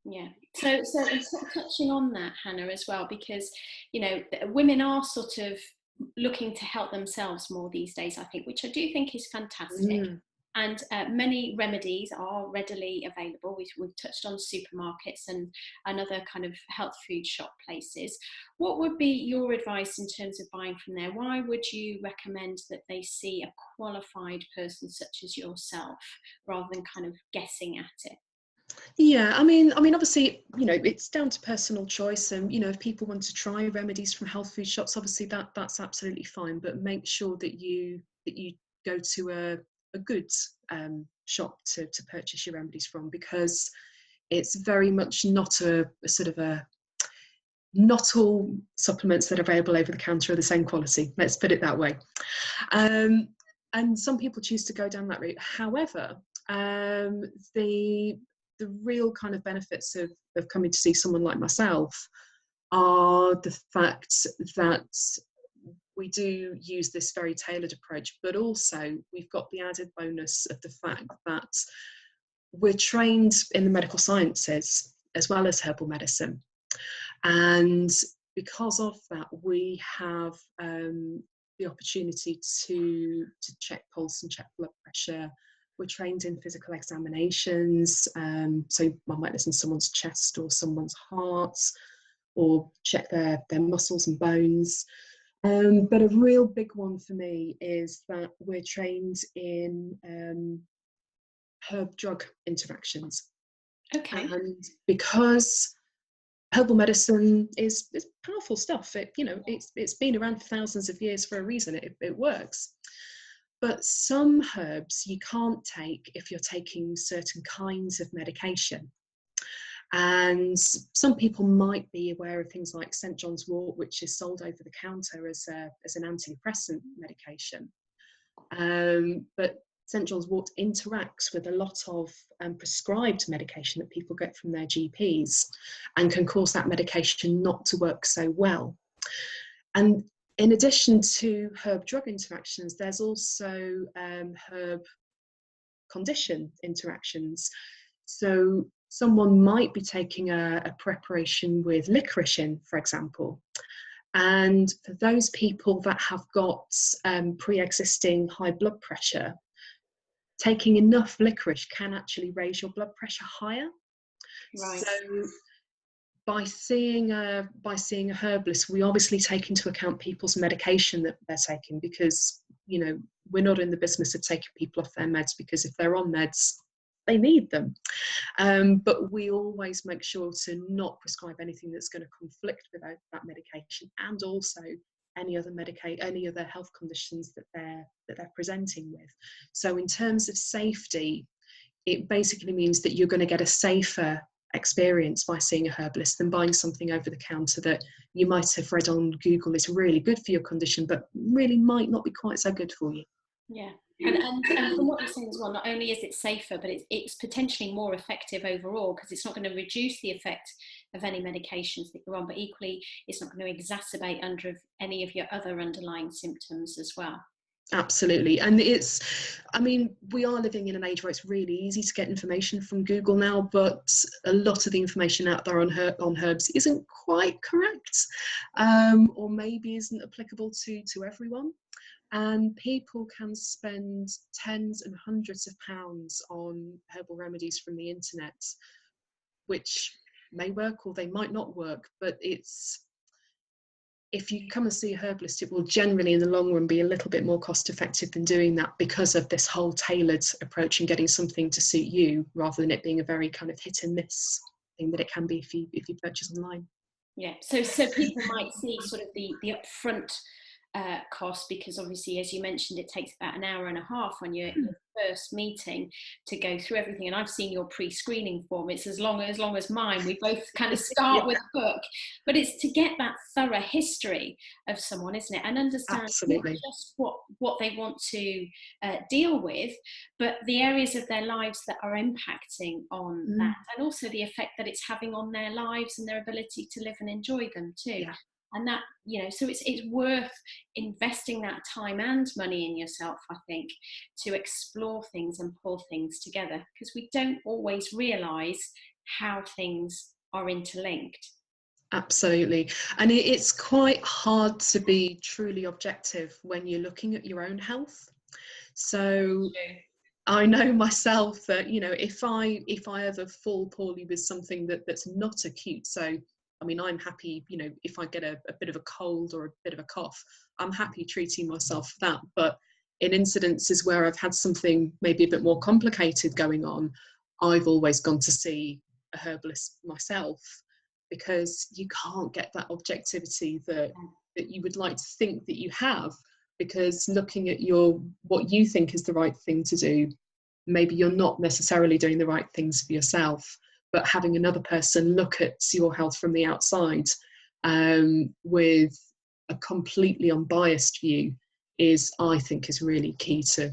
Yeah. So and sort of touching on that, Hannah, as well, because, you know, women are sort of looking to help themselves more these days, I think, which I do think is fantastic. Mm. And many remedies are readily available. We've touched on supermarkets and other kind of health food shop places. What would be your advice in terms of buying from there? Why would you recommend that they see a qualified person such as yourself rather than kind of guessing at it? Yeah, obviously, it's down to personal choice, and if people want to try remedies from health food shops, obviously that's absolutely fine. But make sure that you go to a good shop to purchase your remedies from, because it's very much not a sort of a not all supplements that are available over the counter are the same quality. Let's put it that way. Um, and some people choose to go down that route. However, the real kind of benefits of coming to see someone like myself are the fact that we do use this very tailored approach, but also we've got the added bonus of the fact that we're trained in the medical sciences as well as herbal medicine. And because of that, we have the opportunity to check pulse and check blood pressure. We're trained in physical examinations, so I might listen to someone's chest or someone's heart, or check their muscles and bones. But a real big one for me is that we're trained in herb-drug interactions. Okay. And because herbal medicine is powerful stuff, it's been around for thousands of years for a reason. It works. But some herbs you can't take if you're taking certain kinds of medication. And some people might be aware of things like St. John's wort, which is sold over the counter as an antidepressant medication. But St. John's wort interacts with a lot of prescribed medication that people get from their GPs, and can cause that medication not to work so well. And in addition to herb-drug interactions, there's also herb-condition interactions. So someone might be taking a preparation with licorice in, for example. And for those people that have got pre-existing high blood pressure, taking enough licorice can actually raise your blood pressure higher. Right. So by seeing a herbalist, we obviously take into account people's medication that they're taking, because we're not in the business of taking people off their meds, because if they're on meds, they need them. But we always make sure to not prescribe anything that's going to conflict with that medication, and also any other health conditions that they're presenting with. So in terms of safety, it basically means that you're going to get a safer experience by seeing a herbalist than buying something over the counter that you might have read on Google is really good for your condition, but really might not be quite so good for you. Yeah. And from what you're saying as well, not only is it safer, but it's potentially more effective overall, because it's not going to reduce the effect of any medications that you're on, but equally it's not going to exacerbate any of your other underlying symptoms as well. Absolutely. And we are living in an age where it's really easy to get information from Google now, but a lot of the information out there on herbs isn't quite correct, or maybe isn't applicable to everyone. And people can spend tens and hundreds of pounds on herbal remedies from the internet, which may work or they might not work, but if you come and see a herbalist, it will generally in the long run be a little bit more cost effective than doing that, because of this whole tailored approach and getting something to suit you, rather than it being a very kind of hit and miss thing that it can be if you purchase online. Yeah, so people might see sort of the upfront cost, because obviously, as you mentioned, it takes about an hour and a half on your first meeting to go through everything. And I've seen your pre-screening form. It's as long as mine. We both kind of start Yeah. with a book, but it's to get that thorough history of someone, isn't it? And understand Absolutely. not just what they want to deal with, but the areas of their lives that are impacting on that, and also the effect that it's having on their lives and their ability to live and enjoy them too. Yeah. And that, so it's worth investing that time and money in yourself, I think, to explore things and pull things together, because we don't always realise how things are interlinked. Absolutely. And it's quite hard to be truly objective when you're looking at your own health. So I know myself that, you know, if I ever fall poorly with something that's not acute, so I mean, I'm happy, you know, if I get a bit of a cold or a bit of a cough, I'm happy treating myself for that. But in incidences where I've had something maybe a bit more complicated going on, I've always gone to see a herbalist myself, because you can't get that objectivity that you would like to think that you have, because looking at what you think is the right thing to do, maybe you're not necessarily doing the right things for yourself. But having another person look at your health from the outside, with a completely unbiased view, I think is really key to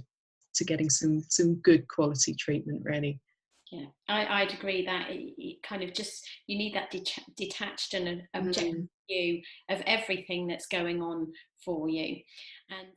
getting some good quality treatment, really. Yeah, I'd agree that it kind of just, you need that detached and an objective view of everything that's going on for you. And